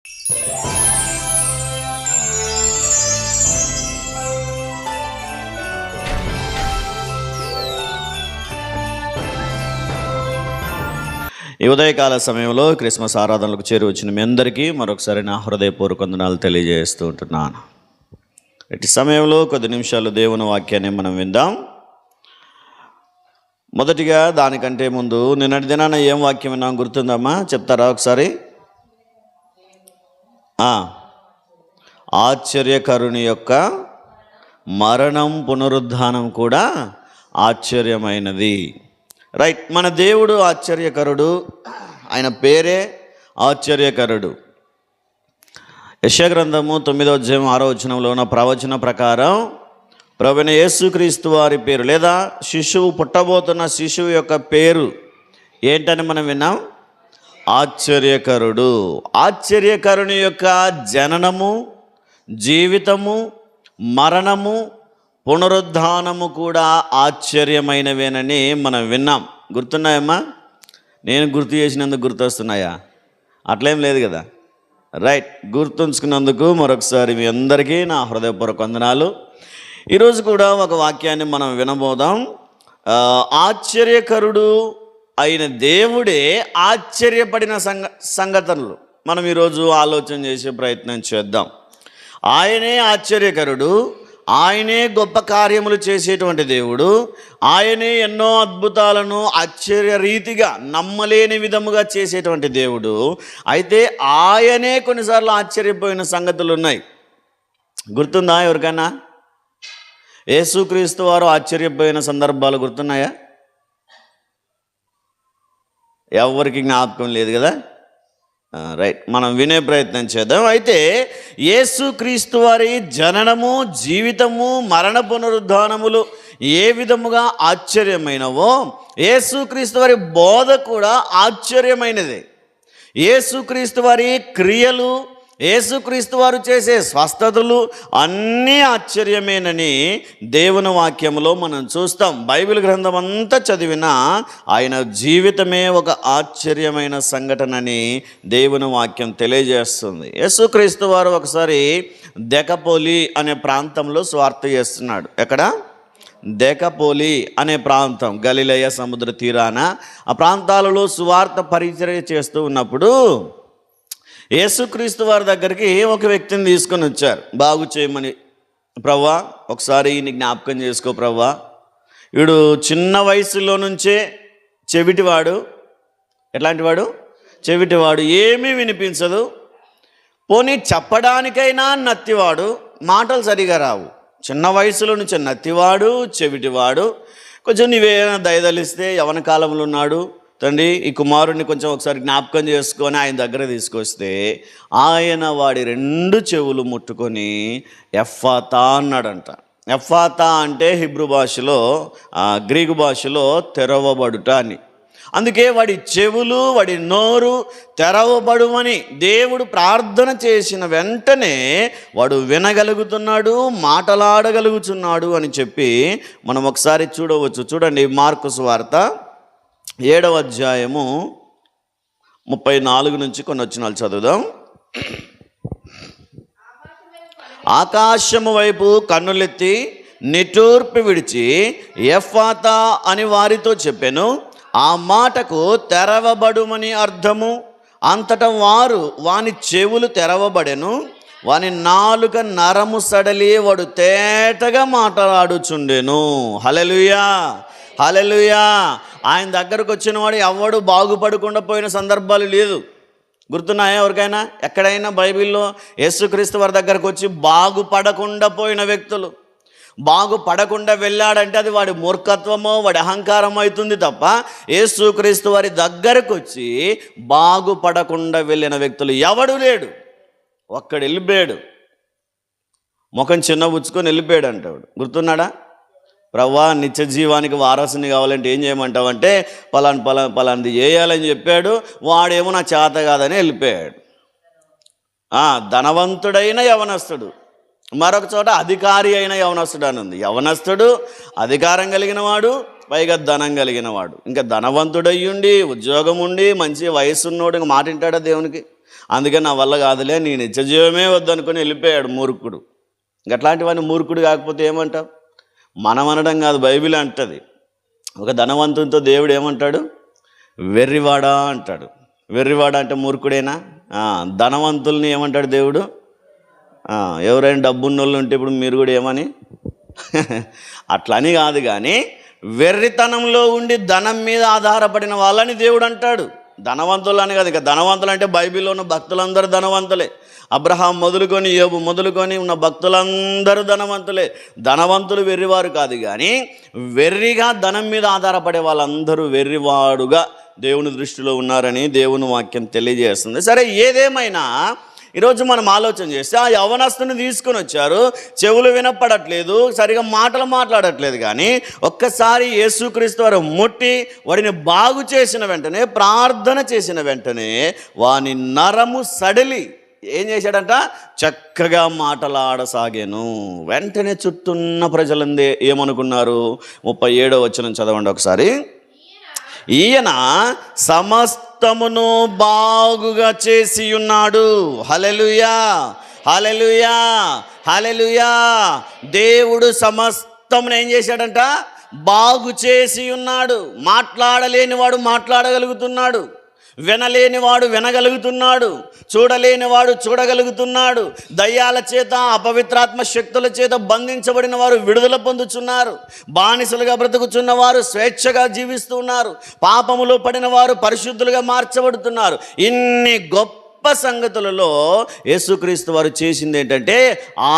ఈ ఉదయకాల సమయంలో క్రిస్మస్ ఆరాధనలకు చేరి వచ్చిన మీ అందరికీ మరొకసారి నా హృదయపూర్వక వందనాలు తెలియజేస్తూ ఉంటున్నాను. ఇటు సమయంలో కొద్ది నిమిషాలు దేవుని వాక్యాన్ని మనం విందాం. మొదటిగా దానికంటే ముందు నిన్నటి దినాన ఏం వాక్యం విన్నాం గుర్తుందమ్మా? చెప్తారా ఒకసారి? ఆశ్చర్యకరుని యొక్క మరణం పునరుద్ధానం కూడా ఆశ్చర్యమైనది. రైట్, మన దేవుడు ఆశ్చర్యకరుడు, ఆయన పేరే ఆశ్చర్యకరుడు. యెషయా గ్రంథము 9వ అధ్యాయం 6వ వచనంలో ఉన్న ప్రవచన ప్రకారం ప్రభువైన యేసుక్రీస్తు వారి పేరు లేదా శిశువు పుట్టబోతున్న శిశువు యొక్క పేరు ఏంటని మనం విన్నాం? ఆశ్చర్యకరుడు. ఆశ్చర్యకరుని యొక్క జననము, జీవితము, మరణము, పునరుద్ధానము కూడా ఆశ్చర్యమైనవేనని మనం విన్నాం. గుర్తున్నాయమ్మా? నేను గుర్తు చేసినందుకు గుర్తొస్తున్నాయా? అట్లేం లేదు కదా. రైట్, గుర్తుంచుకున్నందుకు మరొకసారి మీ అందరికీ నా హృదయపూర్వక వందనాలు. ఈరోజు కూడా ఒక వాక్యాన్ని మనం వినబోదాం. ఆశ్చర్యకరుడు అయిన దేవుడే ఆశ్చర్యపడిన సంగతులు మనం ఈరోజు ఆలోచన చేసే ప్రయత్నం చేద్దాం. ఆయనే ఆశ్చర్యకరుడు, ఆయనే గొప్ప కార్యములు చేసేటువంటి దేవుడు, ఆయనే ఎన్నో అద్భుతాలను ఆశ్చర్య రీతిగా నమ్మలేని విధముగా చేసేటువంటి దేవుడు. అయితే ఆయనే కొన్నిసార్లు ఆశ్చర్యపోయిన సంగతులు ఉన్నాయి. గుర్తుందా ఎవరికైనా? యేసుక్రీస్తు వారు ఆశ్చర్యపోయిన సందర్భాలు గుర్తున్నాయా? ఎవరికి జ్ఞాపకం లేదు కదా. రైట్, మనం వినే ప్రయత్నం చేద్దాం. అయితే యేసుక్రీస్తు వారి జననము, జీవితము, మరణ పునరుద్ధానములు ఏ విధముగా ఆశ్చర్యమైనవో యేసుక్రీస్తు వారి బోధ కూడా ఆశ్చర్యమైనదే. యేసుక్రీస్తు వారి క్రియలు, యేసుక్రీస్తు వారు చేసే స్వస్థతలు అన్నీ ఆశ్చర్యమేనని దేవుని వాక్యంలో మనం చూస్తాం. బైబిల్ గ్రంథం అంతా చదివినా ఆయన జీవితమే ఒక ఆశ్చర్యమైన సంఘటనని దేవుని వాక్యం తెలియజేస్తుంది. యేసుక్రీస్తు వారు ఒకసారి దెకపోలి అనే ప్రాంతంలో సువార్త చేస్తున్నాడు. ఎక్కడ? దెకపోలి అనే ప్రాంతం, గలిలయ సముద్ర తీరాన ఆ ప్రాంతాలలో సువార్త పరిచర్య చేస్తూ ఉన్నప్పుడు యేసుక్రీస్తు వారి దగ్గరికి ఒక వ్యక్తిని తీసుకొని వచ్చారు బాగు చేయమని. ప్రవ్వా, ఒకసారి ఈయన జ్ఞాపకం చేసుకో ప్రవ్వా, వీడు చిన్న వయసులో నుంచే చెవిటివాడు. ఎట్లాంటి వాడు? చెవిటివాడు, ఏమీ వినిపించదు, పోనీ చెప్పడానికైనా నత్తివాడు, మాటలు సరిగా రావు. చిన్న వయసులో నుంచే నత్తివాడు, చెవిటివాడు. కొంచెం నీవేమైనా దయదలిస్తే యవన కాలంలో ఉన్నాడు తండ్రి, ఈ కుమారుడిని కొంచెం ఒకసారి జ్ఞాపకం చేసుకొని ఆయన దగ్గర తీసుకొస్తే ఆయన వాడి 2 చెవులు ముట్టుకొని ఎఫ్ఫాతా అన్నాడంట. ఎఫ్ఫాతా అంటే హిబ్రూ భాషలో, గ్రీకు భాషలో తెరవబడుట అని. అందుకే వాడి చెవులు, వాడి నోరు తెరవబడుమని దేవుడు ప్రార్థన చేసిన వెంటనే వాడు వినగలుగుతున్నాడు, మాటలాడగలుగుతున్నాడు అని చెప్పి మనం ఒకసారి చూడవచ్చు. చూడండి, మార్కు సువార్త 7వ అధ్యాయము 34 నుంచి కొన్ని వచనాలు చదువుదాం. ఆకాశము వైపు కన్నులెత్తి నిట్టూర్పు విడిచి ఎఫ్ఫాతా అని వారితో చెప్పెను. ఆ మాటకు తెరవబడుమని అర్థము. అంతటా వారు వాని చెవులు తెరవబడెను, వాని నాలుక నరము సడలి వాడు తేటగా మాట్లాడుచుండెను. హల్లెలూయా, హల్లెలూయా. ఆయన దగ్గరకు వచ్చిన వాడు ఎవడు బాగుపడకుండా పోయిన సందర్భాలు లేదు. గుర్తున్నాయా ఎవరికైనా? ఎక్కడైనా బైబిల్లో యేసుక్రీస్తు వారి దగ్గరకు వచ్చి బాగుపడకుండా పోయిన వ్యక్తులు, బాగుపడకుండా వెళ్ళాడంటే అది వాడి మూర్ఖత్వమో వాడి అహంకారం అవుతుంది తప్ప యేసుక్రీస్తు వారి దగ్గరకు వచ్చి బాగుపడకుండా వెళ్ళిన వ్యక్తులు ఎవడు లేడు. ఒక్కడు వెళ్ళిపోయాడు, ముఖం చిన్న పుచ్చుకొని వెళ్ళిపోయాడు అంటాడు. గుర్తున్నాడా? ప్రవ్వా, నిత్య జీవానికి వారసుని కావాలంటే ఏం చేయమంటావంటే పలాంది చేయాలని చెప్పాడు. వాడేమో నా చేత కాదని వెళ్ళిపోయాడు. ధనవంతుడైన యవనస్తుడు, మరొక చోట అధికారి అయిన యవనస్తుడు అని ఉంది. యవనస్తుడు, అధికారం కలిగిన వాడు, పైగా ధనం కలిగిన వాడు. ఇంకా ధనవంతుడయ్యుండి ఉద్యోగం ఉండి మంచి వయసున్నోడు ఇంకా మాట వింటాడా దేవునికి? అందుకే నా వల్ల కాదులే, నేను నిత్యజీవమే వద్దనుకొని వెళ్ళిపోయాడు మూర్ఖుడు. అట్లాంటివన్నీ మూర్ఖుడు కాకపోతే ఏమంటావు? మనం అనడం కాదు, బైబిల్ అంటది. ఒక ధనవంతునితో దేవుడు ఏమంటాడు? వెర్రివాడా అంటాడు. వెర్రివాడా అంటే మూర్ఖుడేనా? ధనవంతుల్ని ఏమంటాడు దేవుడు? ఎవరైనా డబ్బున్నోళ్ళు ఉంటే ఇప్పుడు మీరు కూడా ఏమని అట్లని కాదు, కానీ వెర్రితనంలో ఉండి ధనం మీద ఆధారపడిన వాళ్ళని దేవుడు అంటాడు. ధనవంతులు అని కాదు. ఇక ధనవంతులు అంటే బైబిల్లో ఉన్న భక్తులందరూ ధనవంతులే. అబ్రహాం మొదలుకొని యోబు మొదలుకొని ఉన్న భక్తులందరూ ధనవంతులే. ధనవంతులు వెర్రివారు కాదు, కానీ వెర్రిగా ధనం మీద ఆధారపడే వాళ్ళందరూ వెర్రివాడుగా దేవుని దృష్టిలో ఉన్నారని దేవుని వాక్యం తెలియజేస్తుంది. సరే, ఏదేమైనా ఈరోజు మనం ఆలోచన చేస్తే ఆ యవనస్తుని తీసుకొని వచ్చారు. చెవులు వినపడట్లేదు, సరిగా మాటలు మాట్లాడట్లేదు, కానీ ఒక్కసారి యేసుక్రీస్తు వారు ముట్టి వాడిని బాగు చేసిన వెంటనే, ప్రార్థన చేసిన వెంటనే వాని నరము సడిలి ఏం చేశాడంట? చక్కగా మాటలాడసాగాను. వెంటనే చుట్టూన్న ప్రజలందే ఏమనుకున్నారు? 37వ వచనం చదవండి ఒకసారి. ఈయన సమస్తమును బాగుగా చేసి ఉన్నాడు. హల్లెలూయా, హల్లెలూయా, హల్లెలూయా. దేవుడు సమస్తమును ఏం చేశాడంట? బాగు చేసి ఉన్నాడు. మాట్లాడలేనివాడు మాట్లాడగలుగుతున్నాడు, వినలేనివాడు వినగలుగుతున్నాడు, చూడలేనివాడు చూడగలుగుతున్నాడు. దయ్యాల చేత, అపవిత్రాత్మ శక్తుల చేత బంధించబడిన వారు విడుదల పొందుచున్నారు. బానిసలుగా బ్రతుకుచున్న వారు స్వేచ్ఛగా జీవిస్తున్నారు. పాపములో పడిన వారు పరిశుద్ధులుగా మార్చబడుతున్నారు. ఇన్ని గొప్ప సంగతులలో యేసుక్రీస్తు వారు చేసింది ఏంటంటే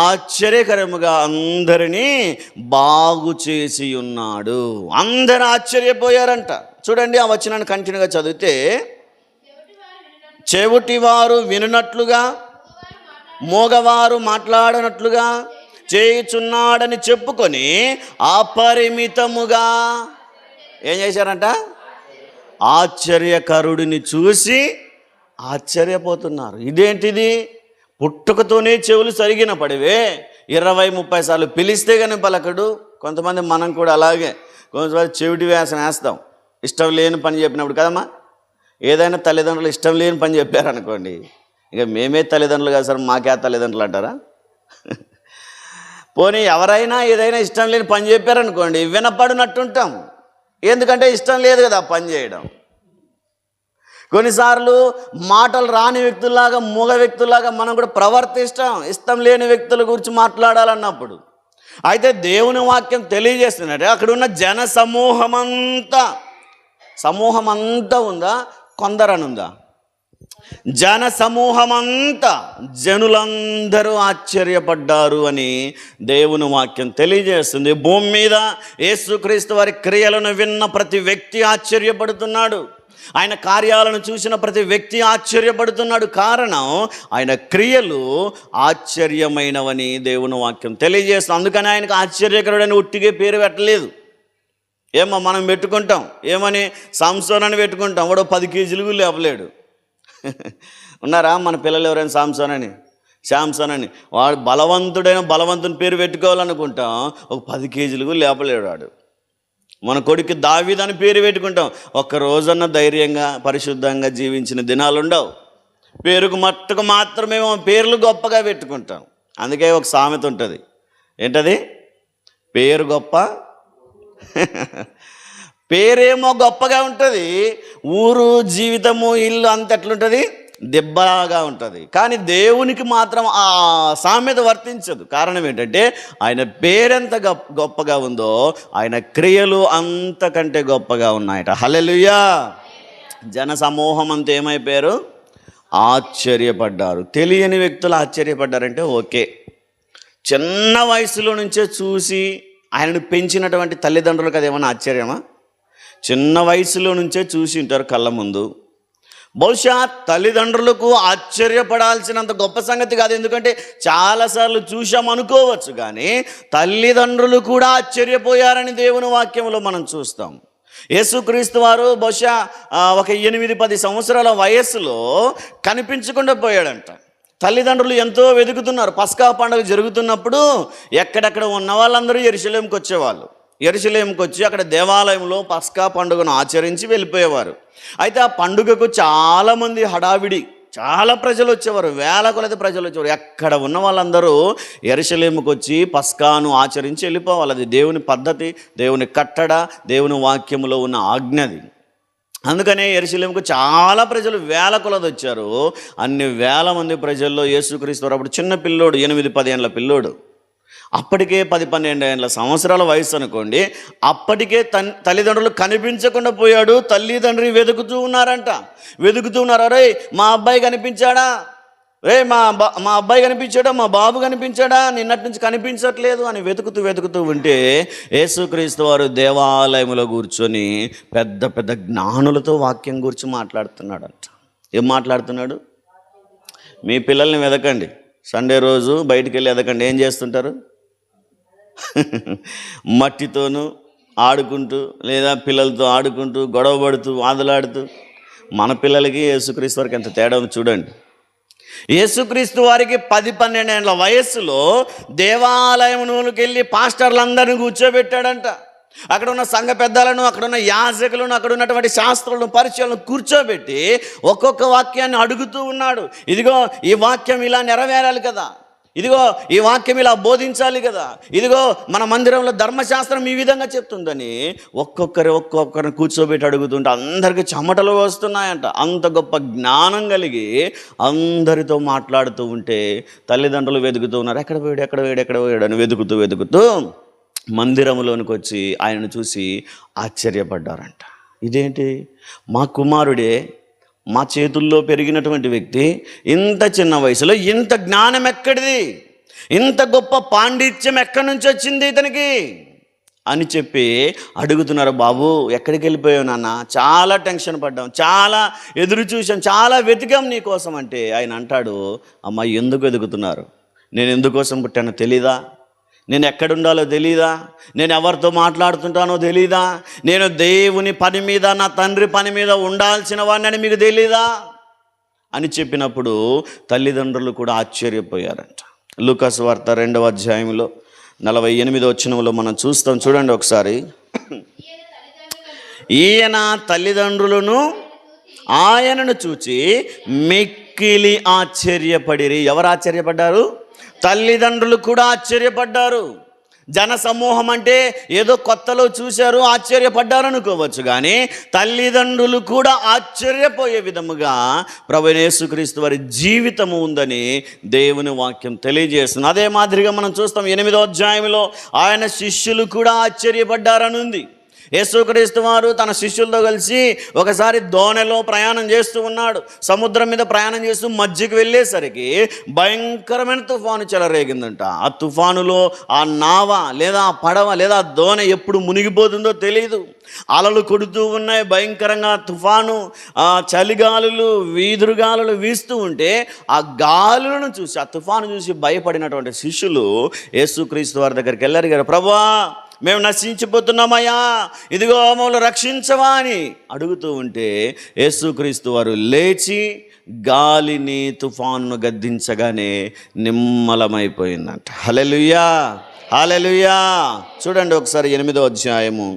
ఆశ్చర్యకరముగా అందరినీ బాగు చేసి ఉన్నాడు. అందరూ ఆశ్చర్యపోయారంట. చూడండి, ఆ వచనాన్ని కంటిన్యూగా చదివితే, చెవిటివారు వినునట్లుగా, మోగవారు మాట్లాడనట్లుగా చేయుచున్నాడని చెప్పుకొని అపరిమితముగా ఏం చేశారంట? ఆశ్చర్యకరుడిని చూసి ఆశ్చర్యపోతున్నారు. ఇదేంటిది? పుట్టుకతోనే చెవులు సరిగిన పడివే, 20-30 సార్లు పిలిస్తే కానీ పలకడు. కొంతమంది మనం కూడా అలాగే కొంతమంది చెవిటి వేసం వేస్తాం, ఇష్టం లేని పని చెప్పినప్పుడు కదమ్మా. ఏదైనా తల్లిదండ్రులు ఇష్టం లేని పని చెప్పారనుకోండి, ఇక మేమే తల్లిదండ్రులు కదా సార్, మాకే తల్లిదండ్రులు అంటారా? పోనీ ఎవరైనా ఏదైనా ఇష్టం లేని పని చెప్పారనుకోండి, వినపడినట్టుంటాం. ఎందుకంటే ఇష్టం లేదు కదా పని చేయడం. కొన్నిసార్లు మాటలు రాని వ్యక్తుల్లాగా, మూగ వ్యక్తుల్లాగా మనం కూడా ప్రవర్తిస్తాం, ఇష్టం లేని వ్యక్తుల గురించి మాట్లాడాలన్నప్పుడు. అయితే దేవుని వాక్యం తెలియజేస్తున్నట్టే అక్కడ ఉన్న జన సమూహమంతా ఉందా? కొందరనుందా? జన సమూహమంతా, జనులందరూ ఆశ్చర్యపడ్డారు అని దేవుని వాక్యం తెలియజేస్తుంది. భూమి మీద యేసుక్రీస్తు వారి క్రియలను విన్న ప్రతి వ్యక్తి ఆశ్చర్యపడుతున్నాడు. ఆయన కార్యాలను చూసిన ప్రతి వ్యక్తి ఆశ్చర్యపడుతున్నాడు. కారణం, ఆయన క్రియలు ఆశ్చర్యమైనవని దేవుని వాక్యం తెలియజేస్తుంది. అందుకని ఆయనకు ఆశ్చర్యకరుడని ఉట్టిగే పేరు పెట్టలేదు. ఏమో మనం పెట్టుకుంటాం, ఏమని? సంసోన్ అని పెట్టుకుంటాం. వాడు 10 కేజీలు లేపలేడు. ఉన్నారా మన పిల్లలు ఎవరైనా శాంసోన్ అని? వాడు బలవంతుని పేరు పెట్టుకోవాలనుకుంటాం, ఒక 10 కేజీలు లేపలేడు వాడు. మన కొడుకు దావీదు అని పేరు పెట్టుకుంటాం, ఒక్క రోజన్న ధైర్యంగా పరిశుద్ధంగా జీవించిన దినాలు ఉండవు. పేరుకు మట్టుకు మాత్రమే పేర్లు గొప్పగా పెట్టుకుంటాం. అందుకే ఒక సామెత ఉంటుంది, ఏంటది? పేరు గొప్ప, పేరేమో గొప్పగా ఉంటుంది, ఊరు జీవితము ఇల్లు అంత ఎట్లుంటుంది? దెబ్బగా ఉంటుంది. కానీ దేవునికి మాత్రం ఆ సామెత వర్తించదు. కారణం ఏంటంటే ఆయన పేరెంత గొప్పగా ఉందో ఆయన క్రియలు అంతకంటే గొప్పగా ఉన్నాయట. హల్లెలూయా. జన సమూహం అంతా ఏమైపోయారు? ఆశ్చర్యపడ్డారు. తెలియని వ్యక్తులు ఆశ్చర్యపడ్డారంటే ఓకే. చిన్న వయసులో నుంచే చూసి ఆయనను పెంచినటువంటి తల్లిదండ్రులకు అదేమన్నా ఆశ్చర్యమా? చిన్న వయసులో నుంచే చూసి ఉంటారు కళ్ళ ముందు. బహుశా తల్లిదండ్రులకు ఆశ్చర్యపడాల్సినంత గొప్ప సంగతి కాదు, ఎందుకంటే చాలాసార్లు చూసామనుకోవచ్చు. కానీ తల్లిదండ్రులు కూడా ఆశ్చర్యపోయారని దేవుని వాక్యంలో మనం చూస్తాం. యేసుక్రీస్తు వారు బహుశా ఒక 8-10 సంవత్సరాల వయస్సులో కనిపించకుండా పోయాడంట. తల్లిదండ్రులు ఎంతో వెతుకుతున్నారు. పస్కా పండుగ జరుగుతున్నప్పుడు ఎక్కడెక్కడ ఉన్న వాళ్ళందరూ యెరూషలేముకి వచ్చేవాళ్ళు. యెరూషలేముకి వచ్చి అక్కడ దేవాలయంలో పస్కా పండుగను ఆచరించి వెళ్ళిపోయేవారు. అయితే ఆ పండుగకు చాలామంది హడావిడి, చాలా ప్రజలు వచ్చేవారు, వేల కొలది ప్రజలు వచ్చేవారు. ఎక్కడ ఉన్న వాళ్ళందరూ యెరూషలేముకు వచ్చి పస్కాను ఆచరించి వెళ్ళిపోవాలి. అది దేవుని పద్ధతి, దేవుని కట్టడ, దేవుని వాక్యములో ఉన్న ఆజ్ఞది. అందుకనే యెరూషలేముకు చాలా ప్రజలు వేల కొలది వచ్చారు. అన్ని వేల మంది ప్రజల్లో యేసుక్రీస్తు అప్పుడు చిన్న పిల్లోడు, 8-10 ఏళ్ళ పిల్లోడు, అప్పటికే 10-12 సంవత్సరాల వయసు అనుకోండి. అప్పటికే తల్లిదండ్రులు కనిపించకుండా పోయాడు. తల్లిదండ్రులు వెతుకుతూ ఉన్నారు. అరే మా అబ్బాయి కనిపించాడా, మా అబ్బాయి కనిపించాడా, మా బాబు కనిపించాడా, నిన్నటి నుంచి కనిపించట్లేదు అని వెతుకుతూ ఉంటే యేసుక్రీస్తు వారు దేవాలయంలో కూర్చొని పెద్ద పెద్ద జ్ఞానులతో వాక్యం గురించి మాట్లాడుతున్నాడంట. ఏం మాట్లాడుతున్నాడు? మీ పిల్లల్ని వెదకండి, సండే రోజు బయటికి వెళ్ళి వెదకండి. ఏం చేస్తుంటారు? మట్టితోనూ ఆడుకుంటూ, లేదా పిల్లలతో ఆడుకుంటూ, గొడవ పడుతూ, వాదులాడుతూ. మన పిల్లలకి యేసుక్రీస్తు వారికి ఎంత తేడా ఉంది చూడండి. యేసుక్రీస్తు వారికి 10-12 ఏళ్ళ వయస్సులో దేవాలయంలోకి వెళ్ళి పాస్టర్లందరినీ కూర్చోబెట్టాడంట. అక్కడ ఉన్న సంఘ పెద్దలను, అక్కడ ఉన్న యాజకులను, అక్కడ ఉన్నటువంటి శాస్త్రులను, పరిచయాలను కూర్చోబెట్టి ఒక్కొక్క వాక్యాన్ని అడుగుతూ ఉన్నాడు. ఇదిగో ఈ వాక్యం ఇలా నెరవేరాలి కదా, ఇదిగో ఈ వాక్యం ఇలా బోధించాలి కదా, ఇదిగో మన మందిరంలో ధర్మశాస్త్రం ఈ విధంగా చెప్తుందని ఒక్కొక్కరిని కూర్చోబెట్టి అడుగుతుంటే అందరికీ చెమటలు వస్తున్నాయంట. అంత గొప్ప జ్ఞానం కలిగి అందరితో మాట్లాడుతూ ఉంటే తల్లిదండ్రులు వెతుకుతూ ఉన్నారు. ఎక్కడ పోయాడు అని వెతుకుతూ మందిరంలోనికి వచ్చి ఆయనను చూసి ఆశ్చర్యపడ్డారంట. ఇదేంటి, మా కుమారుడే, మా చేతుల్లో పెరిగినటువంటి వ్యక్తి ఇంత చిన్న వయసులో ఇంత జ్ఞానం ఎక్కడిది, ఇంత గొప్ప పాండిత్యం ఎక్కడి నుంచి వచ్చింది ఇతనికి అని చెప్పి అడుగుతున్నారు. బాబు ఎక్కడికి వెళ్ళిపోయావు నాన్న, చాలా టెన్షన్ పడ్డాం, చాలా ఎదురు చూసాం, చాలా వెతికాం నీ కోసం అంటే ఆయన అంటాడు, అమ్మ ఎందుకు వెతుకుతున్నారు, నేను ఎందుకోసం పుట్టానో తెలీదా, నేను ఎక్కడుండాలో తెలీదా, నేను ఎవరితో మాట్లాడుతుంటానో తెలీదా, నేను దేవుని పని మీద, నా తండ్రి పని మీద ఉండాల్సిన వాడిని మీకు తెలీదా అని చెప్పినప్పుడు తల్లిదండ్రులు కూడా ఆశ్చర్యపోయారంట. లూకాసు వార్త 2వ అధ్యాయంలో 48వ వచనంలో మనం చూస్తాం. చూడండి ఒకసారి. ఈయన తల్లిదండ్రులను ఆయనను చూచి మిక్కిలి ఆశ్చర్యపడిరి. ఎవరు ఆశ్చర్యపడ్డారు? తల్లిదండ్రులు కూడా ఆశ్చర్యపడ్డారు. జన సమూహం అంటే ఏదో కొత్తలో చూశారు, ఆశ్చర్యపడ్డారు అనుకోవచ్చు, కానీ తల్లిదండ్రులు కూడా ఆశ్చర్యపోయే విధముగా ప్రభువైన యేసుక్రీస్తు వారి జీవితము ఉందని దేవుని వాక్యం తెలియజేస్తుంది. అదే మాదిరిగా మనం చూస్తాం 8వ అధ్యాయంలో ఆయన శిష్యులు కూడా ఆశ్చర్యపడ్డారని ఉంది. యేసుక్రీస్తు వారు తన శిష్యులతో కలిసి ఒకసారి దోణిలో ప్రయాణం చేస్తూ ఉన్నాడు. సముద్రం మీద ప్రయాణం చేస్తూ మధ్యకి వెళ్ళేసరికి భయంకరమైన తుఫాను చెలరేగిందంట. ఆ తుఫానులో ఆ నావ లేదా ఆ పడవ లేదా ఆ దోణి ఎప్పుడు మునిగిపోతుందో తెలియదు. అలలు కొడుతూ ఉన్నాయి, భయంకరంగా తుఫాను, చలిగాలులు, వీధురుగాలులు వీస్తూ ఉంటే ఆ గాలులను చూసి, ఆ తుఫాను చూసి భయపడినటువంటి శిష్యులు యేసుక్రీస్తు వారి దగ్గరికి వెళ్ళారు. ప్రభువా మేము నశించిపోతున్నామయ్యా, ఇదిగో మమ్మల్ని రక్షించవా అని అడుగుతూ ఉంటే యేసుక్రీస్తు వారు లేచి గాలిని తుఫాను గద్దించగానే నిమ్మలమైపోయిందంట. హల్లెలూయా, హల్లెలూయా. చూడండి ఒకసారి 8వ అధ్యాయము.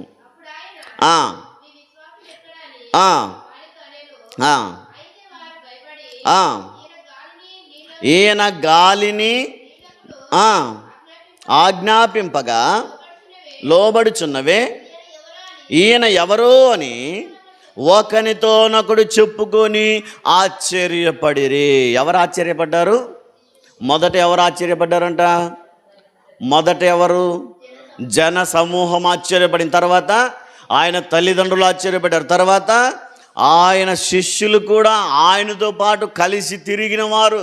ఈయన గాలిని ఆజ్ఞాపింపగా లోబడుచున్నవే ఈయన ఎవరో అని ఒకనితోనొకడు చెప్పుకొని ఆశ్చర్యపడిరి. ఎవరు ఆశ్చర్యపడ్డారు? మొదట ఎవరు ఆశ్చర్యపడ్డారంట? ఎవరు? జన సమూహం ఆశ్చర్యపడిన తర్వాత ఆయన తల్లిదండ్రులు ఆశ్చర్యపడ్డారు. తర్వాత ఆయన శిష్యులు కూడా ఆయనతో పాటు కలిసి తిరిగిన వారు,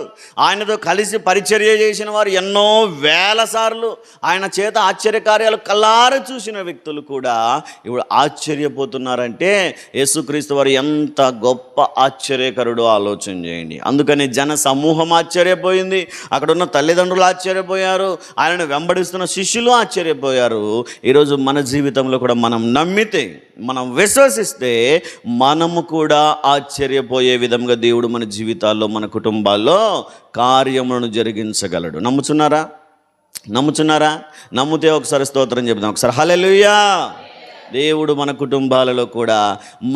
ఆయనతో కలిసి పరిచర్య చేసిన వారు, ఎన్నో వేల సార్లు ఆయన చేత ఆశ్చర్యకార్యాలు కళ్ళారా చూసిన వ్యక్తులు కూడా ఇప్పుడు ఆశ్చర్యపోతున్నారంటే యేసుక్రీస్తు వారు ఎంత గొప్ప ఆశ్చర్యకరుడో ఆలోచన చేయండి. అందుకని జన సమూహం ఆశ్చర్యపోయింది, అక్కడ ఉన్న తల్లిదండ్రులు ఆశ్చర్యపోయారు, ఆయనను వెంబడిస్తున్న శిష్యులు ఆశ్చర్యపోయారు. ఈరోజు మన జీవితంలో కూడా మనం నమ్మితే, మనం విశ్వసిస్తే మనము కూడా ఆశ్చర్యపోయే విధంగా దేవుడు మన జీవితాల్లో, మన కుటుంబాల్లో కార్యములను జరిగించగలడు. నమ్ముచున్నారా? నమ్మితే ఒకసారి స్తోత్రం చెప్దాం. ఒకసారి హల్లెలూయా. దేవుడు మన కుటుంబాలలో కూడా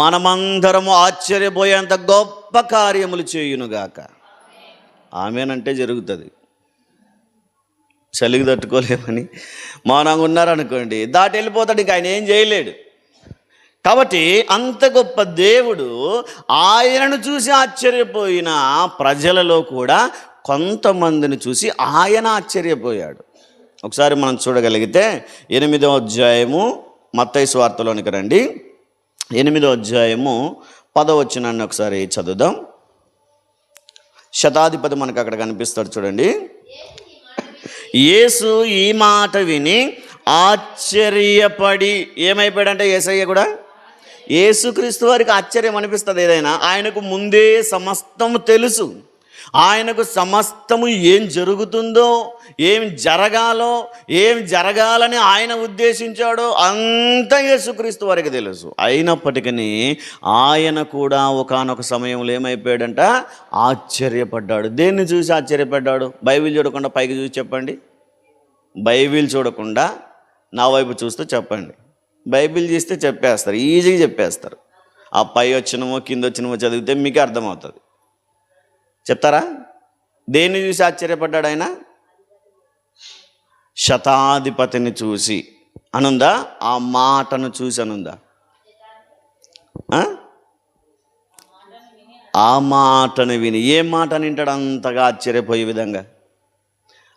మనమందరము ఆశ్చర్యపోయేంత గొప్ప కార్యములు చేయునుగాక. ఆమేనంటే జరుగుతుంది. చలికి తట్టుకోలేమని మౌనంగా ఉన్నారనుకోండి, దాటి వెళ్ళిపోతాడు, ఇంక ఆయన ఏం చేయలేడు. కాబట్టి అంత గొప్ప దేవుడు ఆయనను చూసి ఆశ్చర్యపోయిన ప్రజలలో కూడా కొంతమందిని చూసి ఆయన ఆశ్చర్యపోయాడు. ఒకసారి మనం చూడగలిగితే 8వ అధ్యాయము మత్తయి సువార్తలోనికి రండి. 8వ అధ్యాయము 10వ వచనాన్ని ఒకసారి చదువుదాం. శతాధిపతి మనకు అక్కడ కనిపిస్తాడు చూడండి. యేసు ఈ మాట విని ఆశ్చర్యపడి ఏమైపోయాడంటే, యేసయ్య కూడా యేసుక్రీస్తు వారికి ఆశ్చర్యం అనిపిస్తుంది ఏదైనా. ఆయనకు ముందే సమస్తము తెలుసు. ఆయనకు సమస్తము ఏం జరుగుతుందో, ఏం జరగాలో, ఏం జరగాలని ఆయన ఉద్దేశించాడో అంతా యేసుక్రీస్తు వారికి తెలుసు. అయినప్పటికీ ఆయన కూడా ఒకానొక సమయంలో ఏమైపోయాడంట, ఆశ్చర్యపడ్డాడు. దేన్ని చూసి ఆశ్చర్యపడ్డాడు? బైబిల్ చూడకుండా పైకి చూసి చెప్పండి. బైబిల్ చూడకుండా నా వైపు చూస్తూ చెప్పండి. బైబిల్ చూస్తే చెప్పేస్తారు, ఈజీగా చెప్పేస్తారు. ఆ పై వచ్చినమో కింద వచ్చినమో చదివితే మీకు అర్థమవుతుంది. చెప్తారా? దేన్ని చూసి ఆశ్చర్యపడ్డాడు ఆయన? శతాధిపతిని చూసి అనుందా? ఆ మాటను చూసి అనుందా? ఆ మాటను విని. ఏ మాటని వింటాడు అంతగా ఆశ్చర్యపోయే విధంగా?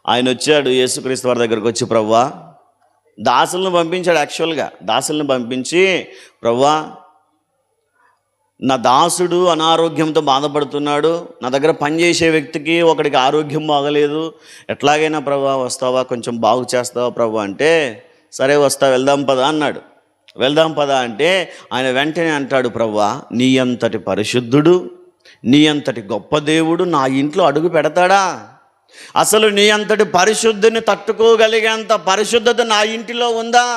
ఆయన వచ్చాడు యేసుక్రీస్తు వారి దగ్గరకు వచ్చి, ప్రభువా, దాసులను పంపించాడు. యాక్చువల్గా దాసులను పంపించి, ప్రభువా, నా దాసుడు అనారోగ్యంతో బాధపడుతున్నాడు, నా దగ్గర పనిచేసే వ్యక్తికి ఒకడికి ఆరోగ్యం బాగలేదు, ఎట్లాగైనా ప్రభువా వస్తావా, కొంచెం బాగు చేస్తావా ప్రభువా అంటే, సరే వస్తా, వెళ్దాం పదా అన్నాడు. వెళ్దాం పదా అంటే ఆయన వెంటనే అంటాడు, ప్రభువా, నీ అంతటి పరిశుద్ధుడు, నీ అంతటి గొప్ప దేవుడు నా ఇంట్లో అడుగు పెడతాడా? అసలు నీ అంతటి పరిశుద్ధిని తట్టుకోగలిగేంత పరిశుద్ధత నా ఇంటిలో ఉందా?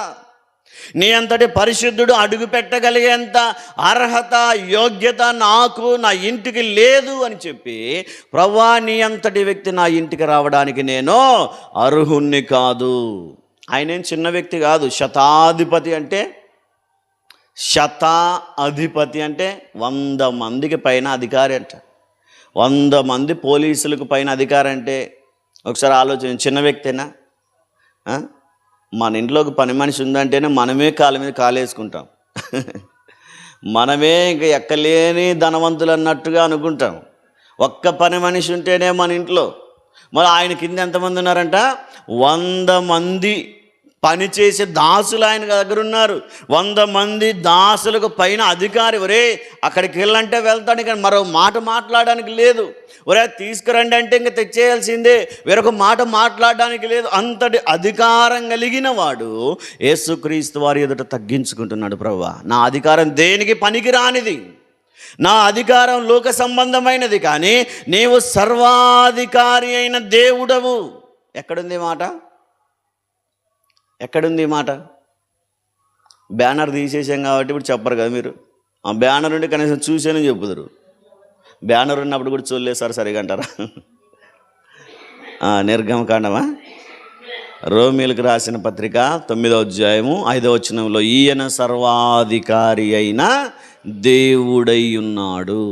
నీ అంతటి పరిశుద్ధుడు అడుగు పెట్టగలిగేంత అర్హత, యోగ్యత నాకు, నా ఇంటికి లేదు అని చెప్పి, ప్రభువా, నీ అంతటి వ్యక్తి నా ఇంటికి రావడానికి నేను అర్హుణ్ణి కాదు. ఆయనేం చిన్న వ్యక్తి కాదు. శతాధిపతి అంటే, శతాధిపతి అంటే 100 మందికి పైన అధికారి అంట. 100 మంది పోలీసులకు పైన అధికారం అంటే ఒకసారి ఆలోచన. చిన్న వ్యక్తేనా? మన ఇంట్లోకి పని మనిషి ఉందంటేనే మనమే కాళ్ళ మీద కాలేసుకుంటాం. మనమే ఇంక ఎక్కలేని ధనవంతులు అన్నట్టుగా అనుకుంటాం. ఒక్క పని మనిషి ఉంటేనే మన ఇంట్లో. మరి ఆయన కింద ఎంతమంది ఉన్నారంట? 100 మంది పనిచేసే దాసులు ఆయన దగ్గర ఉన్నారు. 100 మంది దాసులకు పైన అధికారి. ఒరే అక్కడికి వెళ్ళంటే వెళ్తాడు, కానీ మరో మాట మాట్లాడడానికి లేదు. ఒరే తీసుకురండి అంటే ఇంక తెచ్చేయాల్సిందే, వేరొక మాట మాట్లాడడానికి లేదు. అంతటి అధికారం కలిగిన వాడు యేసుక్రీస్తు వారి ఎదుట తగ్గించుకుంటున్నాడు. ప్రభువా, నా అధికారం దేనికి పనికి రానిది, నా అధికారం లోక సంబంధమైనది, కానీ నీవు సర్వాధికారి అయిన దేవుడవు. ఎక్కడుంది మాట? ఎక్కడుంది ఈ మాట? బ్యానర్ తీసేసాం కాబట్టి ఇప్పుడు చెప్పరు కదా మీరు. ఆ బ్యానర్ ఉంటే కనీసం చూసేనే చెప్పుదురు. బ్యానర్ ఉన్నప్పుడు కూడా చూడలేదు సార్ సరిగా అంటారా? నిర్గమకాండమా? రోమీలకు రాసిన పత్రిక 9వ అధ్యాయము 5వ వచనంలో, ఈయన సర్వాధికారి అయిన దేవుడై ఉన్నాడు.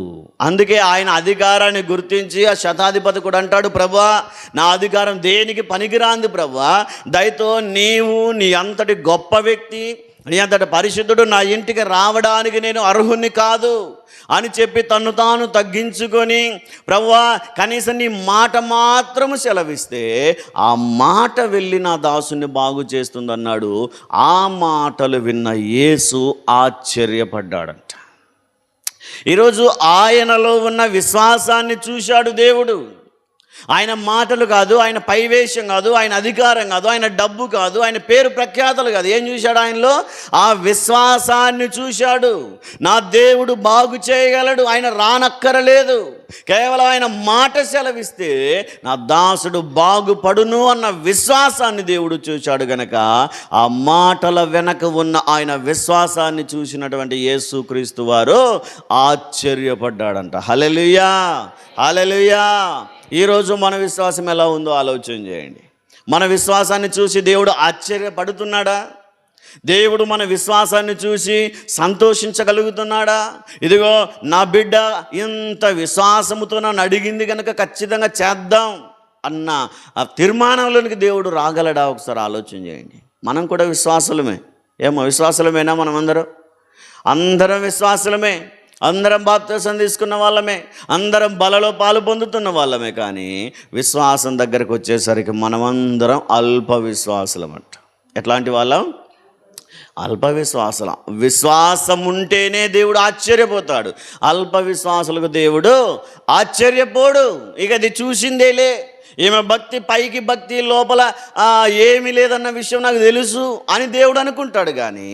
అందుకే ఆయన అధికారాన్ని గుర్తించి ఆ శతాధిపతి కూడా అంటాడు, ప్రభువా, నా అధికారం దేనికి పనికిరాంది ప్రభువా, దయతో నీవు నీ అంతటి గొప్ప వ్యక్తి, నీ అంతటి పరిశుద్ధుడు నా ఇంటికి రావడానికి నేను అర్హుణ్ణి కాదు అని చెప్పి తన్ను తాను తగ్గించుకొని, ప్రభువా, కనీసం నీ మాట మాత్రము సెలవిస్తే ఆ మాట వెళ్ళి నా దాసుని బాగు చేస్తుందన్నాడు. ఆ మాటలు విన్న యేసు ఆశ్చర్యపడ్డాడంట. ఈరోజు ఆయనలో ఉన్న విశ్వాసాన్ని చూశాడు దేవుడు. ఆయన మాటలు కాదు, ఆయన పైవేషం కాదు, ఆయన అధికారం కాదు, ఆయన డబ్బు కాదు, ఆయన పేరు ప్రఖ్యాతలు కాదు. ఏం చూశాడు? ఆయనలో ఆ విశ్వాసాన్ని చూశాడు. నా దేవుడు బాగు చేయగలడు, ఆయన రానక్కరలేదు, కేవలం ఆయన మాట సెలవిస్తే నా దాసుడు బాగుపడును అన్న విశ్వాసాన్ని దేవుడు చూశాడు. గనక ఆ మాటల వెనక ఉన్న ఆయన విశ్వాసాన్ని చూసినటువంటి యేసుక్రీస్తు వారు ఆశ్చర్యపడ్డాడంట. హల్లెలూయా, హల్లెలూయా. ఈరోజు మన విశ్వాసం ఎలా ఉందో ఆలోచన చేయండి. మన విశ్వాసాన్ని చూసి దేవుడు ఆశ్చర్యపడుతున్నాడా? దేవుడు మన విశ్వాసాన్ని చూసి సంతోషించగలుగుతున్నాడా? ఇదిగో నా బిడ్డ ఇంత విశ్వాసముతో నన్ను అడిగింది కనుక ఖచ్చితంగా చేద్దాం అన్న ఆ తీర్మానంలోనికి దేవుడు రాగలడా? ఒకసారి ఆలోచన చేయండి. మనం కూడా విశ్వాసులమే. ఏమో విశ్వాసులమేనా? అందరం విశ్వాసులమే, అందరం బాప్తిసం తీసుకున్న వాళ్ళమే, అందరం బలలో పాలు పొందుతున్న వాళ్ళమే. కానీ విశ్వాసం దగ్గరకు వచ్చేసరికి మనమందరం అల్ప విశ్వాసులమంట. ఎట్లాంటి వాళ్ళం? అల్ప విశ్వాసులం. విశ్వాసం ఉంటేనే దేవుడు ఆశ్చర్యపోతాడు. అల్ప విశ్వాసులకు దేవుడు ఆశ్చర్యపోడు. ఇక అది చూసిందేలే, ఈమె భక్తి పైకి భక్తి, లోపల ఏమీ లేదన్న విషయం నాకు తెలుసు అని దేవుడు అనుకుంటాడు. కానీ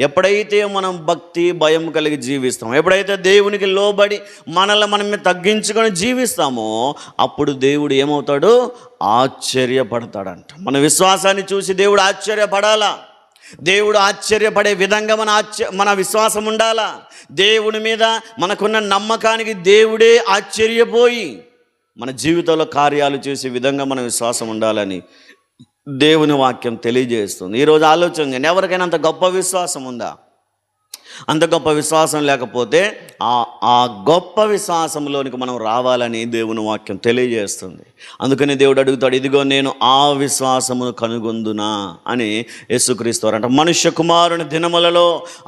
ఎప్పుడైతే మనం భక్తి భయం కలిగి జీవిస్తామో, ఎప్పుడైతే దేవునికి లోబడి మనల్ని తగ్గించుకొని జీవిస్తామో, అప్పుడు దేవుడు ఏమవుతాడు? ఆశ్చర్యపడతాడంట. మన విశ్వాసాన్ని చూసి దేవుడు ఆశ్చర్యపడాలా? దేవుడు ఆశ్చర్యపడే విధంగా మన విశ్వాసం ఉండాలా? దేవుని మీద మనకున్న నమ్మకానికి దేవుడే ఆశ్చర్యపోయి మన జీవితంలో కార్యాలు చేసే విధంగా మన విశ్వాసం ఉండాలని దేవుని వాక్యం తెలియజేస్తుంది. ఈరోజు ఆలోచన చేయండి, ఎవరికైనా అంత గొప్ప విశ్వాసం ఉందా? అంత గొప్ప విశ్వాసం లేకపోతే ఆ గొప్ప విశ్వాసంలోనికి మనం రావాలని దేవుని వాక్యం తెలియజేస్తుంది. అందుకని దేవుడు అడుగుతాడు, ఇదిగో నేను ఆ విశ్వాసమును కనుగొందునా అని యేసుక్రీస్తు వారు అంట. మనుష్య కుమారుని దినములలో,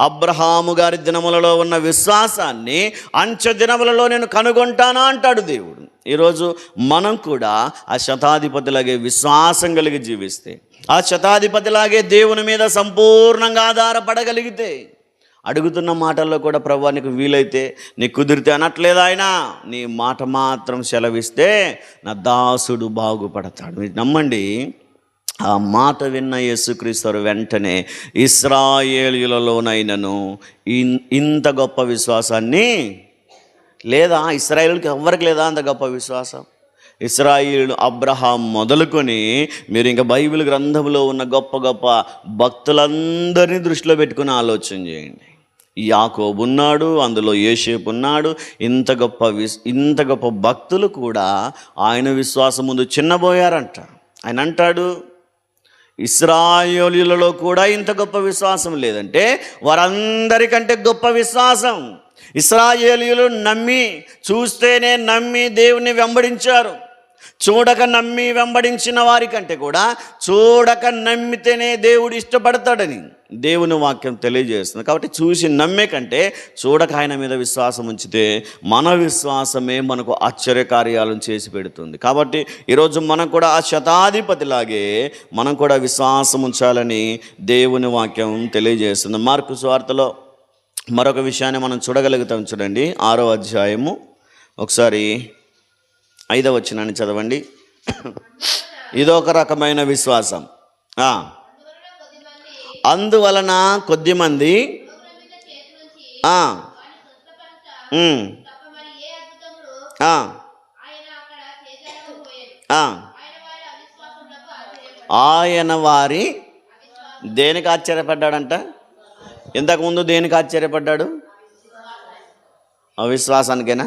అబ్రహాము గారి దినములలో ఉన్న విశ్వాసాన్ని అంచె దినములలో నేను కనుగొంటానా అంటాడు దేవుడు. ఈరోజు మనం కూడా ఆ శతాధిపతిలాగే విశ్వాసం కలిగి జీవిస్తే, ఆ శతాధిపతిలాగే దేవుని మీద సంపూర్ణంగా ఆధారపడగలిగితే, అడుగుతున్న మాటల్లో కూడా ప్రభువా నీకు వీలైతే, నీకు కుదిరితే అనట్లేదు ఆయన. నీ మాట మాత్రం సెలవిస్తే నా దాసుడు బాగుపడతాడు. మీరు నమ్మండి. ఆ మాట విన్న యేసుక్రీస్తు వెంటనే ఇశ్రాయేలీయులలోనైనను ఇంత గొప్ప విశ్వాసాన్ని లేదా? ఇశ్రాయేలుకి ఎవరికి లేదా అంత గొప్ప విశ్వాసం? ఇశ్రాయేలు అబ్రహాం మొదలుకొని మీరు ఇంకా బైబిల్ గ్రంథంలో ఉన్న గొప్ప గొప్ప భక్తులందరినీ దృష్టిలో పెట్టుకుని ఆలోచన చేయండి. యాకోబు ఉన్నాడు, అందులో యోసేపు ఉన్నాడు. ఇంత గొప్ప భక్తులు కూడా ఆయన విశ్వాసం ముందు చిన్నబోయారంట. ఆయన అంటాడు, ఇశ్రాయేలీయులలో కూడా ఇంత గొప్ప విశ్వాసం లేదంటే వారందరికంటే గొప్ప విశ్వాసం. ఇశ్రాయేలీయులు చూస్తేనే నమ్మి దేవుని వెంబడించారు. చూడక నమ్మి వెంబడించిన వారి కంటే కూడా చూడక నమ్మితేనే దేవుడు ఇష్టపడతాడని దేవుని వాక్యం తెలియజేస్తుంది. కాబట్టి చూసి నమ్మే కంటే చూడక ఆయన మీద విశ్వాసం ఉంచితే మన విశ్వాసమే మనకు ఆశ్చర్యకార్యాలను చేసి పెడుతుంది. కాబట్టి ఈరోజు మనం కూడా ఆ శతాధిపతిలాగే మనం కూడా విశ్వాసం ఉంచాలని దేవుని వాక్యం తెలియజేస్తుంది. మార్కు సువార్తలో మరొక విషయాన్ని మనం చూడగలుగుతాం. చూడండి, 6వ అధ్యాయము ఒకసారి 5వ వచనాన్ని చదవండి. ఇదొక రకమైన విశ్వాసం. అందువలన కొద్దిమంది ఆయన వారి దేనికి ఆశ్చర్యపడ్డాడంట? ఇంతకుముందు దేనికి ఆశ్చర్యపడ్డాడు? అవిశ్వాసానికేనా?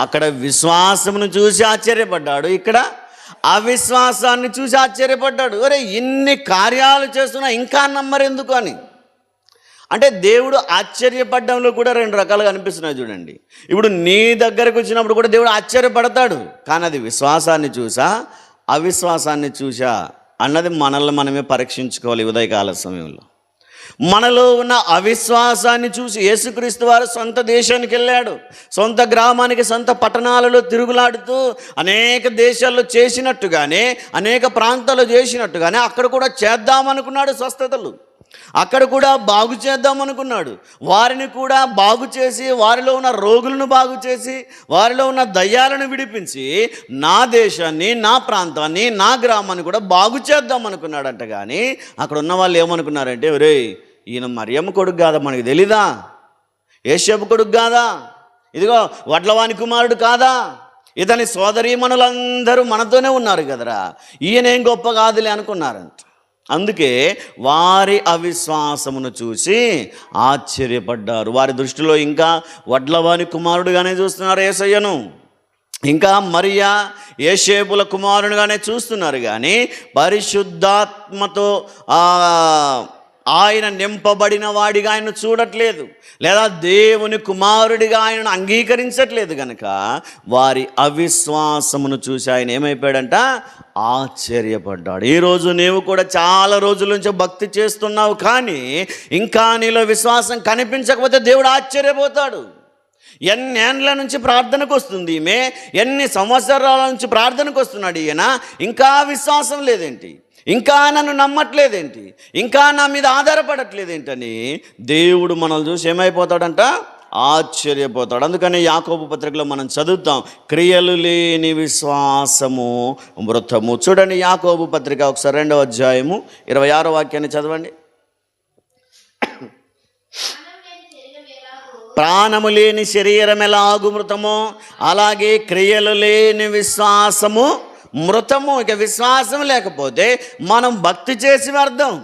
అక్కడ విశ్వాసమును చూసి ఆశ్చర్యపడ్డాడు, ఇక్కడ అవిశ్వాసాన్ని చూసి ఆశ్చర్యపడ్డాడు. అరే ఇన్ని కార్యాలు చేస్తున్నా ఇంకా నమ్మరు ఎందుకు అని. అంటే దేవుడు ఆశ్చర్యపడ్డంలో కూడా 2 రకాలుగా అనిపిస్తున్నాయి. చూడండి, ఇప్పుడు నీ దగ్గరకు వచ్చినప్పుడు కూడా దేవుడు ఆశ్చర్యపడతాడు. కానీ అది విశ్వాసాన్ని చూసా అవిశ్వాసాన్ని చూసా అన్నది మనల్ని మనమే పరీక్షించుకోవాలి. ఉదయకాల సమయంలో మనలో ఉన్న అవిశ్వాసాన్ని చూసి యేసుక్రీస్తు వారు సొంత దేశానికి వెళ్ళాడు. సొంత గ్రామానికి, సొంత పట్టణాలలో తిరుగులాడుతూ అనేక దేశాల్లో చేసినట్టుగానే, అనేక ప్రాంతాల్లో చేసినట్టుగానే అక్కడ కూడా చేద్దామనుకున్నాడు. స్వస్థతలు అక్కడ కూడా బాగు చేద్దామనుకున్నాడు. వారిని కూడా బాగు చేసి, వారిలో ఉన్న రోగులను బాగు చేసి, వారిలో ఉన్న దయ్యాలను విడిపించి నా దేశాన్ని, నా ప్రాంతాన్ని, నా గ్రామాన్ని కూడా బాగు చేద్దామనుకున్నాడంట. కానీ అక్కడ ఉన్న వాళ్ళు ఏమనుకున్నారంటే, ఒరే ఈయన మరియమ్మ కొడుకు కాదా, మనకి తెలీదా? యేసేపు కొడుకు కాదా? ఇదిగో వడ్లవాని కుమారుడు కాదా? ఇతని సోదరీమణులందరూ మనతోనే ఉన్నారు కదరా, ఈయనేం గొప్ప కాదులే అనుకున్నారంట. అందుకే వారి అవిశ్వాసమును చూసి ఆశ్చర్యపడ్డారు. వారి దృష్టిలో ఇంకా వడ్లవాని కుమారుడుగానే చూస్తున్నారు యేసయ్యను, ఇంకా మరియా యేసేపుల కుమారునిగానే చూస్తున్నారు. కానీ పరిశుద్ధాత్మతో ఆయన నింపబడిన వాడిగా ఆయన చూడట్లేదు, లేదా దేవుని కుమారుడిగా ఆయనను అంగీకరించట్లేదు కనుక వారి అవిశ్వాసమును చూసి ఆయన ఏమైపోయాడంట? ఆశ్చర్యపడ్డాడు. ఈరోజు నీవు కూడా చాలా రోజుల నుంచి భక్తి చేస్తున్నావు, కానీ ఇంకా నీలో విశ్వాసం కనిపించకపోతే దేవుడు ఆశ్చర్యపోతాడు. ఎన్నేళ్ల నుంచి ప్రార్థనకు వస్తుంది ఈమె, ఎన్ని సంవత్సరాల నుంచి ప్రార్థనకు వస్తున్నాడు ఈయన, ఇంకా విశ్వాసం లేదేంటి, ఇంకా నన్ను నమ్మట్లేదేంటి, ఇంకా నా మీద ఆధారపడట్లేదేంటని దేవుడు మనల్ని చూసి ఏమైపోతాడంట? ఆశ్చర్యపోతాడు. అందుకని యాకోబు పత్రికలో మనం చదువుతాం, క్రియలు లేని విశ్వాసము మృతము. చూడండి యాకోబు పత్రిక ఒకసారి 2వ అధ్యాయము 26వ వాక్యాన్ని చదవండి. ప్రాణము లేని శరీరం ఎలాగు మృతమో అలాగే క్రియలు లేని విశ్వాసము మృతము. ఇక విశ్వాసం లేకపోతే మనం భక్తి చేసి వ్యర్థం.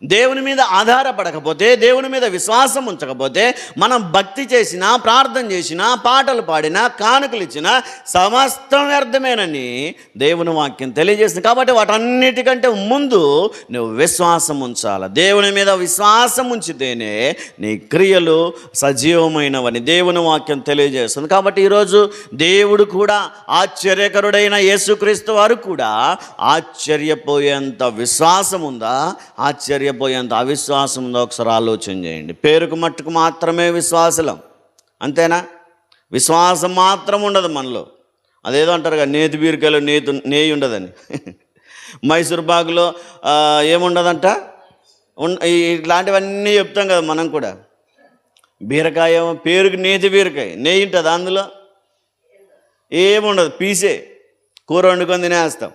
దేవుని మీద ఆధారపడకపోతే, దేవుని మీద విశ్వాసం ఉంచకపోతే, మనం భక్తి చేసినా, ప్రార్థన చేసినా, పాటలు పాడినా, కానుకలు ఇచ్చినా సమస్తం వ్యర్థమేనని దేవుని వాక్యం తెలియజేస్తుంది. కాబట్టి వాటన్నిటికంటే ముందు నువ్వు విశ్వాసం ఉంచాలి. దేవుని మీద విశ్వాసం ఉంచితేనే నీ క్రియలు సజీవమైనవని దేవుని వాక్యం తెలియజేస్తుంది. కాబట్టి ఈరోజు దేవుడు కూడా, ఆశ్చర్యకరుడైన యేసుక్రీస్తు వారు కూడా ఆశ్చర్యపోయేంత విశ్వాసం ఉందా, ఆశ్చర్యపోయేంత అవిశ్వాసం ఉందో ఒకసారి ఆలోచన చేయండి. పేరుకు మట్టుకు మాత్రమే విశ్వాసులం, అంతేనా? విశ్వాసం మాత్రం ఉండదు మనలో. అదేదో అంటారు కదా, నేతి బీరకాయలో నెయ్యి ఉండదని. మైసూర్ బాగులో ఏముండదంట, ఇట్లాంటివన్నీ చెప్తాం కదా మనం కూడా. బీరకాయ పేరుకి నేతి బీరకాయ, నెయ్యి ఉంటుంది, అందులో ఏముండదు, పీసే, కూర వండుకొని తినేస్తాం.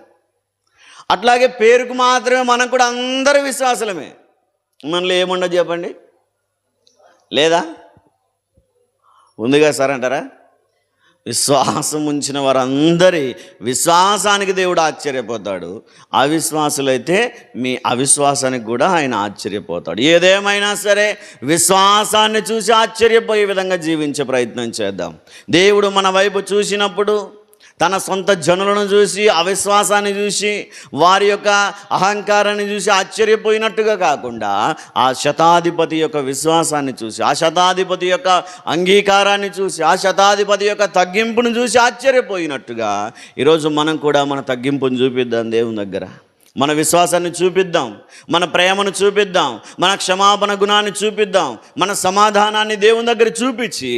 అట్లాగే పేరుకు మాత్రమే మనం కూడా అందరూ విశ్వాసులమే. మనలో ఏముండదు చెప్పండి, లేదా? ఉందిగా సార్ అంటారా? విశ్వాసం ఉంచిన వారందరి విశ్వాసానికి దేవుడు ఆశ్చర్యపోతాడు. అవిశ్వాసులైతే మీ అవిశ్వాసానికి కూడా ఆయన ఆశ్చర్యపోతాడు. ఏదేమైనా సరే విశ్వాసాన్ని చూసి ఆశ్చర్యపోయే విధంగా జీవించే ప్రయత్నం చేద్దాం. దేవుడు మన వైపు చూసినప్పుడు తన సొంత జనులను చూసి, అవిశ్వాసాన్ని చూసి, వారి యొక్క అహంకారాన్ని చూసి ఆశ్చర్యపోయినట్టుగా కాకుండా ఆ శతాధిపతి యొక్క విశ్వాసాన్ని చూసి, ఆ శతాధిపతి యొక్క అంగీకారాన్ని చూసి, ఆ శతాధిపతి యొక్క తగ్గింపును చూసి ఆశ్చర్యపోయినట్టుగా ఈరోజు మనం కూడా మన తగ్గింపును చూపిద్దాం. దేవుని దగ్గర మన విశ్వాసాన్ని చూపిద్దాం, మన ప్రేమను చూపిద్దాం, మన క్షమాపణ గుణాన్ని చూపిద్దాం, మన సమాధానాన్ని దేవుని దగ్గర చూపించి,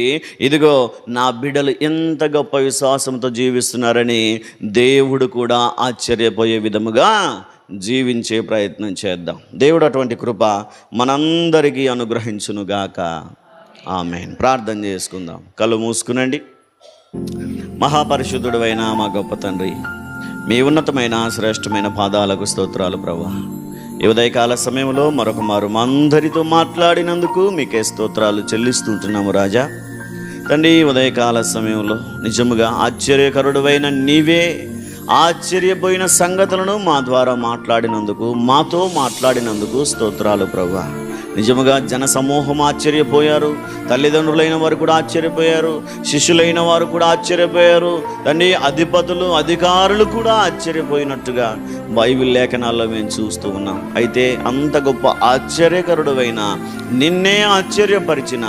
ఇదిగో నా బిడ్డలు ఎంత గొప్ప విశ్వాసంతో జీవిస్తున్నారని దేవుడు కూడా ఆశ్చర్యపోయే విధముగా జీవించే ప్రయత్నం చేద్దాం. దేవుడు అటువంటి కృప మనందరికీ అనుగ్రహించునుగాక. ఆమేన్. ప్రార్థన చేసుకుందాం. కళ్ళు మూసుకునండి. మహాపరిశుద్ధుడైన మా గొప్ప తండ్రి, మీ ఉన్నతమైన శ్రేష్టమైన పాదాలకు స్తోత్రాలు ప్రభువా. ఈ ఉదయకాల సమయంలో మరొక మారు మా అందరితో మాట్లాడినందుకు మీకే స్తోత్రాలు చెల్లిస్తుంటున్నాము రాజా. తండ్రి, ఉదయకాల సమయంలో నిజముగా ఆశ్చర్యకరుడైన నీవే ఆశ్చర్యపోయిన సంగతులను మా ద్వారా మాట్లాడినందుకు, మాతో మాట్లాడినందుకు స్తోత్రాలు ప్రభువా. నిజముగా జన సమూహం ఆశ్చర్యపోయారు, తల్లిదండ్రులైన వారు కూడా ఆశ్చర్యపోయారు, శిష్యులైన వారు కూడా ఆశ్చర్యపోయారు, తండ్రి అధిపతులు, అధికారులు కూడా ఆశ్చర్యపోయినట్టుగా బైబిల్ లేఖనాల్లో మేము చూస్తూ ఉన్నాం. అయితే అంత గొప్ప ఆశ్చర్యకరుడైన నిన్నే ఆశ్చర్యపరిచిన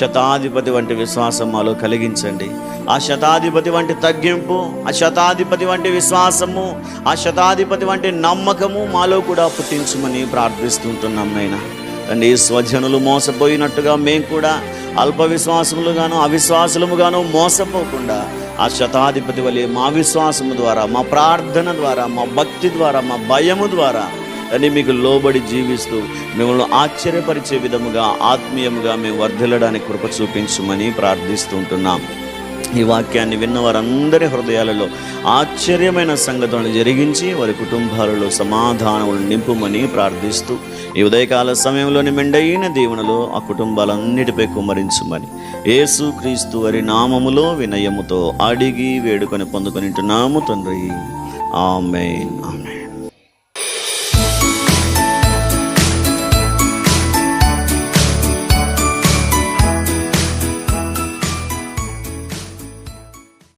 శతాధిపతి వంటి విశ్వాసం మాలో కలిగించండి. ఆ శతాధిపతి వంటి తగ్గింపు, ఆ శతాధిపతి వంటి విశ్వాసము, ఆ శతాధిపతి వంటి నమ్మకము మాలో కూడా పుట్టించమని ప్రార్థిస్తుంటున్నాం నైనా. తండ్రి, స్వజనులు మోసపోయినట్టుగా మేము కూడా అల్ప విశ్వాసములుగాను అవిశ్వాసులముగాను మోసపోకుండా ఆ శతాధిపతి వలె మా విశ్వాసము ద్వారా, మా ప్రార్థన ద్వారా, మా భక్తి ద్వారా, మా భయము ద్వారా అని మీకు లోబడి జీవిస్తూ మిమ్మల్ని ఆశ్చర్యపరిచే విధముగా ఆత్మీయముగా మేము వర్ధిల్లడానికి కృప చూపించమని ప్రార్థిస్తుంటున్నాం. ఈ వాక్యాన్ని విన్న వారందరి హృదయాలలో ఆశ్చర్యమైన సంగతులను జరిగించి వారి కుటుంబాలలో సమాధానములు నింపుమని ప్రార్థిస్తూ ఈ ఉదయకాల సమయంలోని మెండైన దీవెనలో ఆ కుటుంబాలన్నిటిపై కుమ్మరించమని యేసుక్రీస్తు వారి నామములో వినయముతో అడిగి వేడుకొని పొందుకొనింటున్నాము తండ్రి. ఆమేన్.